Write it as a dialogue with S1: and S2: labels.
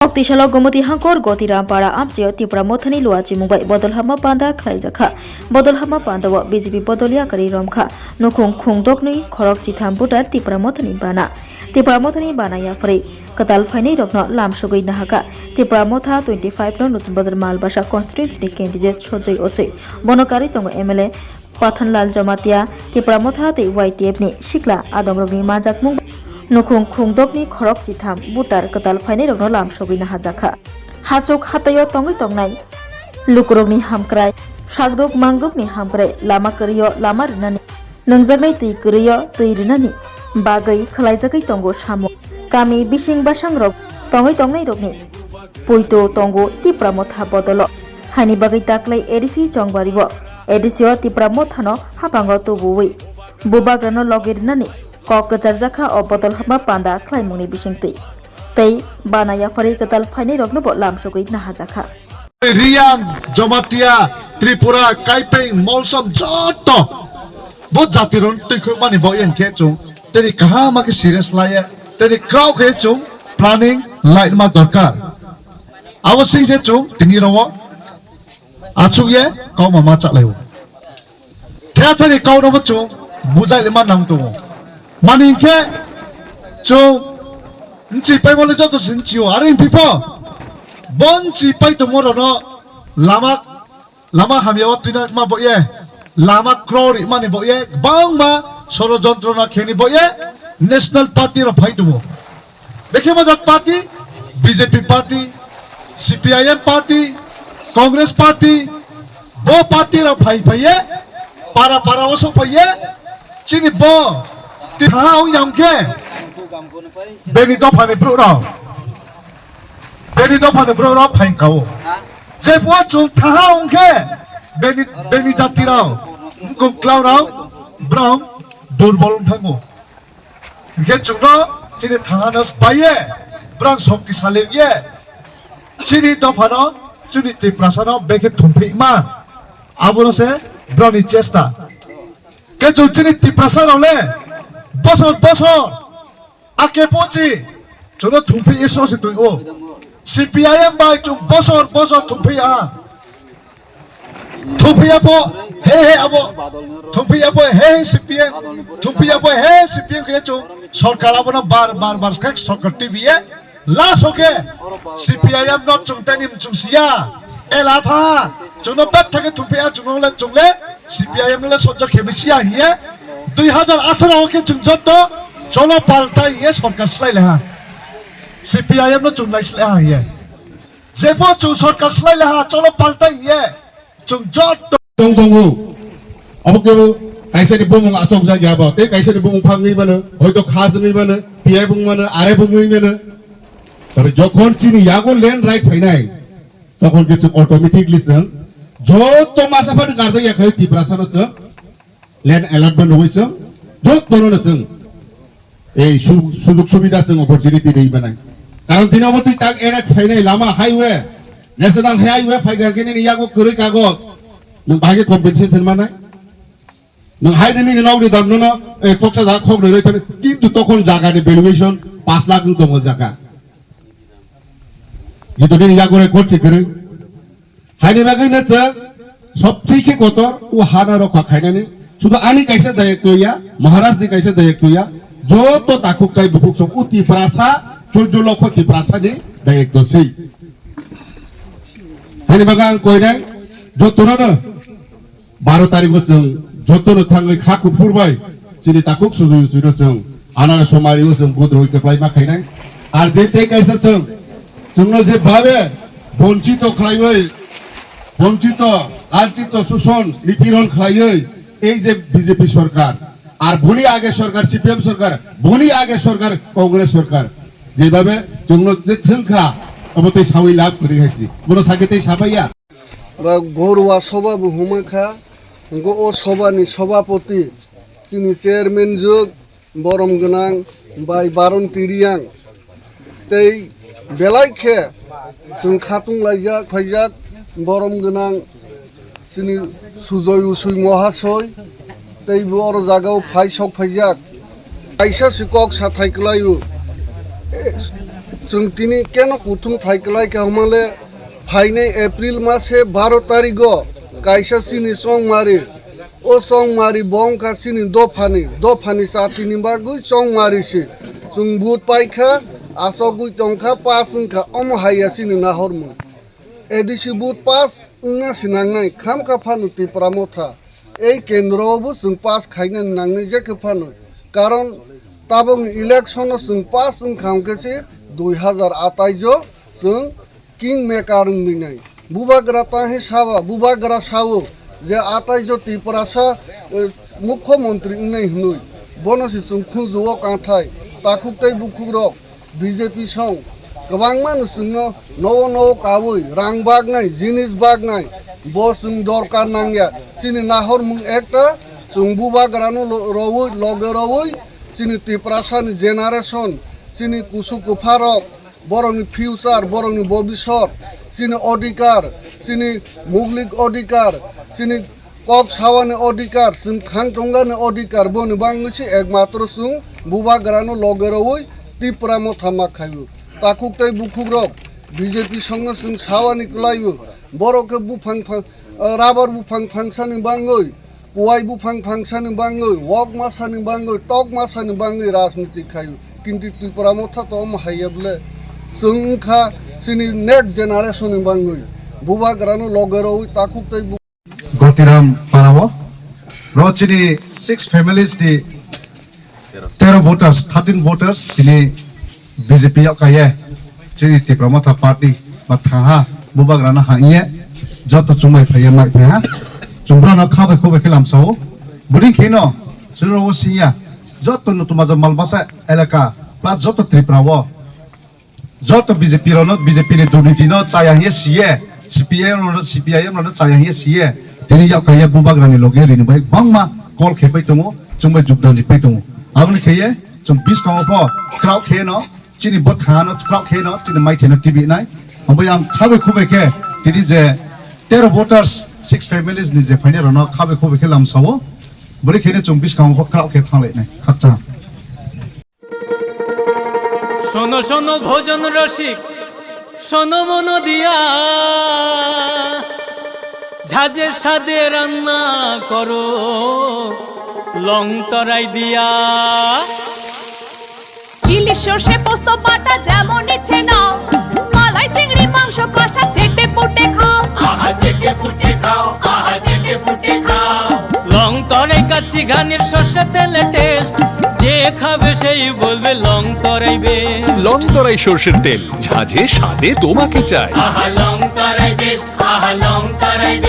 S1: Oktisalo gomoti hangkor gotiram para amjio tipra mothani luachi mumbai bodol hama panda khlaijakha bodol hama panda wa BJP bodolia kari romkha nukhung khungdokni khorok chitham butar tipra mothani bana ya frei katal phainai rokno lamsogoi nahaka tipra motha 25 no nutun bazar malbasa constituency ni candidate sojoi ochei bonokari tongo MLA Pathanlal Jamatia tipra motha te YTF ni sikla adongrogni majak mung nukhung khungdokni khorok chitham butar katal phainai rokno lamsogina hajakha hachok hatayo tongai tongnai lukurokni hamkrai sagdok mangdokni hamkrai lama kariyo lama rinani nangjaknai tui kariyo tui rinani bagai khlaijakai tongo samo kami bising basang rok tongai rokni poito tongo tipra motha bodolo hani bagai taklai edisi chongbaribo edisio tipra mothano hapango tubuwi bubagrano logirinani kok kejarjaka o botol hama panda khlaimungni bisingti tei banaya fari katal phainai rokno bo lamsogoi nahajakha
S2: Riang Jamatia Tripura Kaipeng Molsom joto bo jatiron tuikho mani bo yang ke chung teri kaha ma ke serious laya teri crowd ke chung planning light ma dorkar awasing je chung tingi rawo achuk ye kau mama chaklaiu thea thari kau no chung bujai le ma nang tu mani ke chung nchi pai bole joto sinchiu arin pipo bonchi pai to moro no lama hamiawa tuina ma boye lama crori mani boye bang ma soro jontrona kheni boye national party ro phai tumo dekhe majak party BJP party CPIM party Congress party bo party ro phai phaiye para oso phaiye chini bo ti hau yamke Benito Pane Bro Pain Kao. Jeff Watson Tahong Benny Jatirao, Go Cloud Brown, Durbol Tango. Get to know Chini Tahanas Baye, Brown Sokti Salim Ye, Chini Dofano, Chini Prasano, Becket Tumpi Ma, Abonose, Brownie Chester. Get to Chini Prasano Le, Boson. Ake poci, jono tumpi iso si tuyo. CPIM by chung bosor tumpi a. Tumpi apo, he abo. Tumpi apo he CPM. Tumpi apo he CPM ke chung. Sarkar abo na bar kek sarkar TV ye. Las hoke. CPIM not chung tenim chung siya. Elatha. Jono bat thake tumpi a chung le CPIM le sojja khemisiya hiye. 2018 hoke chung jotto. Cholo paltai ye sarkar slai leha CPIM no chung lai slai ye jefo chung sarkar slai leha cholo paltai ye chung jot
S3: tong hu abokyo kaisa ni bumung asok ja ya ba te kaisa ni bumung phangni bana hoyto khasni bana pi bung bana are bungui bana tare jokhon chini yago land right phainai তখন কিছু automatically जों যত মাসাফাদ গারজা ya khai tiprasana जों land allotment হইছে যত তরন जों এই সুযোগ সুবিধা जों অপরচুনিটি দেই বানাই কারণ দিনমতি তাক এনে ছাইনাই লামা হাইওয়ে ন্যাশনাল হাইওয়ে ফাইগাকেনি ইয়াগো করি কাগজ নং ভাগে কম্পেনসেশন মানাই নং হাইদেনি নাউরি দাম ন এই খকসা যা খক রই থাকে কিন্তু তখন জায়গার ভ্যালুয়েশন 5 লাখ দম জায়গা ইতদিন ইয়াগরে করছে করে হাইনে বাগাই না সবথেকে কতর ও হানা রক্ষা খাইনানি শুধু আনি কাইসা দায়িত্ব ইয়া মহারাজ নি কাইসা দায়িত্ব ইয়া যত তাকুক চাই বুকুক সব উতি প্রাসা 14 লক্ষ কি প্রাসা নি দায়িত্ব সেই হানি বাগান কইরাই যতনা 12 তারিখ जों যতনো থাঙ্গৈ খাকু ফুরবাই চিনি তাকুক সুজুই সুজু जों আনার সমারিও जों গদ্রই কপ্লাই মা খাইনাই আর যেতে কাইসা जोंनो যে ভাবে বঞ্চিত খাইই বঞ্চিত লাঞ্ছিত শোষণ নিপীড়ন খাইই এই যে বিজেপি সরকার আর ভনি আগে সরকার সিপিএম সরকার ভনি আগে সরকার কংগ্রেস সরকার যেভাবে जोंनो যে থংখা অবতে সাউই লাভ করে গেছি বড় সাগেতে সাবাইয়া
S4: গরুয়া সভা বহুমাখা গো ও সভানি সভাপতি তিনি চেয়ারম্যান যোগ বরম গোনাং বাই বারন তিরিয়াং তেই বেলাইखे जों खातुं लाइजाक फाइजाक बरम गोनां जोंनि सुजय उसुय महाशय तै बर जागाव फाइसक फाइजाक काइसा सिकक साथाइख्लायु जों दिनै केन कुथुम थाइकलाय कामाले फाइने एप्रिल मासे 12 तारिख कायसा सिनि संमारी ओ संमारी बंका सिनि दफानि साथिनि बागै संमारिसि जों बुट पाइखा आसगुइ टंखा पास उनखा अम हाया सिनि नाहरमु एदिसि बुट पास उन्ना सिनांनाय खाम काफानु तिप्रामथा এই কেন্দ্রবো जों पास खायनो नांनाय जेखो फानो कारण ताबं इलेक्शन जों पास खामकेसे 2028 जों किंग मेकार मिनाय बुबाग्रा ताहे सावा बुबाग्रा सावो जे 28 त्रिपुरासा मुख्यमंत्री उन्नाय हुनुय बनसि जों खुजुओ कांथाय ताखुकतै बुखुरक बीजेपी सं गोबां मानुसनो नव कावै रां बागनाय जिनिस बागनाय बस जों दरकार नांगया सिनि नाहर मुं एकटा जों बुबाग्रानो रवै लगे रवै सिनि त्रिपुरासानि जेनारेशन सिनि कुसु कुफारक बरंनि फिउचार बरंनि भबिष्यत सिनि अधिकार सिनि मुगलिक अधिकार सिनि कक सावानि अधिकार जों खांटंगानि अधिकार बनि बांगसि एकमात्र जों बुबाग्रानो लगे रवै त्रिपुरा मथामा खायु ताकुकतै बुखुग्रक बीजेपी संग जों सावानि क्लायु बर'के बुफां राबार बुफां फांसानि बांगै पुवाई बुफां फांसानि बांगै वक मासानि बांगै टक मासानि बांगै राजनीति खायु किन्तु त्रिपुरा मथा तो हायब्ले जोंखा सिनि next जेनारेशननि बांगै बुबाग्रानो लगेरौ ताकुकतै
S2: गतिराम पाराव रचिनी 6 families di 13 voters 13 voters ini BJP yak kaya jadi Tipramotha party matha bubagrana haiye joto chumai phaya mai phaya chumbrana khabe khobe khilam sao buri khino suro siya joto nutumaja malbasa elaka plus joto Triprawo joto BJP rono BJP ni dunniti no chaya hiye siye CPIM rono chaya hiye siye tini yak kaya bubagrani loge rini bai bangma kol khepai tongo chumai jukdan ni pai tongo abni kheye chum 20 kaw po crowd kheno chini bot khano crowd kheno chini mai thena TV nai ambayam khabe khobe ke tini je 13 voters 6 families ni je phaine rono khabe khobe ke lam sawo buri khene chum 20 kaw po crowd khe thangle nai khatcha
S5: শোনো শোনো ভোজন রসিক শোনো মন দিয়া ঝাঁঝের স্বাদে রান্না করো লং তরাই দিয়া
S6: ইলিশ সর্ষে পোস্ত বাটা যেমন ইচ্ছে নাও মালাই চিংড়ি মাংস কষা চেটে পুটে খাও
S5: আহা চেটে পুটে খাও আহা চেটে পুটে খাও লং তরাই কাচ্চি ঘানির সর্ষে তেলে টেস্ট যে খাবে সেই বলবে লং তরাই বেশ
S7: লং তরাই সরষের তেল ঝাঁঝে স্বাদে তোমাকে চাই
S5: আহা লং তরাই বেশ আহা লং তরাই বেশ